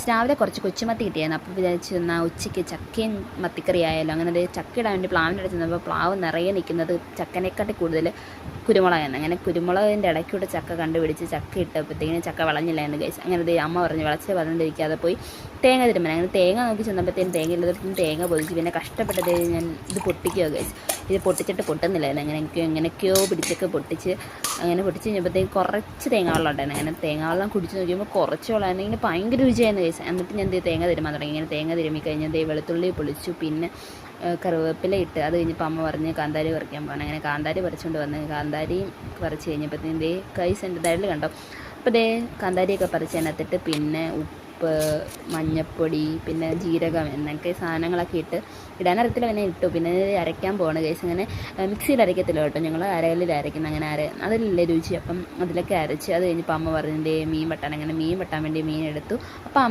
രാവിലെ കുറച്ച് കൊച്ചുമത്തി കിട്ടിയായിരുന്നു. അപ്പോൾ വിചാരിച്ചു എന്നാൽ ഉച്ചയ്ക്ക് ചക്കയും മത്തിക്കറി ആയാലും. അങ്ങനെ അത് ചക്ക ഇടാൻ വേണ്ടി പ്ലാവിൻ്റെ അടുത്ത് നിന്നപ്പോൾ പ്ലാവ് നിറയെ നിൽക്കുന്നത് ചക്കനെക്കാട്ടി കൂടുതൽ കുരുമുളകാണ്. അങ്ങനെ കുരുമുളകിൻ്റെ ഇടയ്ക്കൂടെ ചക്ക കണ്ടുപിടിച്ച് ചക്ക ഇട്ടപ്പോഴത്തേക്കിനും ചക്ക വിളഞ്ഞില്ലായിരുന്നു ഗൈസ്. അങ്ങനെ അമ്മ പറഞ്ഞു വിളച്ച് പറഞ്ഞിരിക്കാതെ പോയി തേങ്ങ തിരുമ്മൻ. അങ്ങനെ തേങ്ങ നോക്കി ചെന്നപ്പോഴത്തേനും തേങ്ങ ഇല്ലാത്തപ്പോഴത്തേക്കും തേങ്ങ പൊതിച്ച്. പിന്നെ കഷ്ടപ്പെട്ടത് ഞാൻ ഇത് പൊട്ടിക്കുക ഗൈസ്. ഇത് പൊട്ടിച്ചിട്ട് പൊട്ടുന്നില്ലായിരുന്നു. എങ്ങനെയൊക്കെയോ പിടിച്ചൊക്കെ പൊട്ടിച്ച് കഴിഞ്ഞപ്പോഴത്തേക്ക് കുറച്ച് തേങ്ങ വെള്ളം ഉണ്ടായിരുന്നു. അങ്ങനെ തേങ്ങ വെള്ളം കുടിച്ച് നോക്കിയപ്പോൾ കുറച്ച് വെള്ളമായിരുന്നു. ഇങ്ങനെ ഭയങ്കര രുചിയായിരുന്നു ഗൈസ്. എന്നിട്ട് ഞാൻ തേങ്ങ തിരുമാൻ തുടങ്ങി. ഇങ്ങനെ തേങ്ങ തിരുമ്മി കഴിഞ്ഞാൽ വെളുത്തുള്ളി പൊളിച്ചു, പിന്നെ കറിവേപ്പില ഇട്ട്. അത് കഴിഞ്ഞപ്പോൾ അമ്മ പറഞ്ഞ് കാന്താരി പറിക്കാൻ പോകണം. അങ്ങനെ കാന്താരി പറിച്ചുകൊണ്ട് വന്ന് കാന്താരിയും പറിച്ച് കഴിഞ്ഞപ്പോഴത്തേക്കും ഗൈസ് എൻ്റെ ദയൽ കണ്ടോ. അപ്പോൾ കാന്താരിയൊക്കെ പറിച്ച് അതിനകത്തിട്ട് പിന്നെ ഉപ്പ്, മഞ്ഞൾപ്പൊടി, പിന്നെ ജീരകം എന്നൊക്കെ സാധനങ്ങളൊക്കെ ഇടാൻ അറിയത്തില്ല. പിന്നെ ഇട്ടു. പിന്നെ അരയ്ക്കാൻ പോവാണ് ഗൈസ്. അങ്ങനെ മിക്സിയിൽ അരയ്ക്കത്തില്ല കേട്ടോ, ഞങ്ങൾ അരകല്ലിൽ അരയ്ക്കുന്ന. അങ്ങനെ അതിലല്ലേ രുചി. അപ്പം അതിലൊക്കെ അരച്ച് അത് കഴിഞ്ഞപ്പോൾ അമ്മ പറഞ്ഞിട്ട് മീൻ വെട്ടാൻ. അങ്ങനെ മീൻ വെട്ടാൻ വേണ്ടി മീൻ എടുത്തു. അപ്പോൾ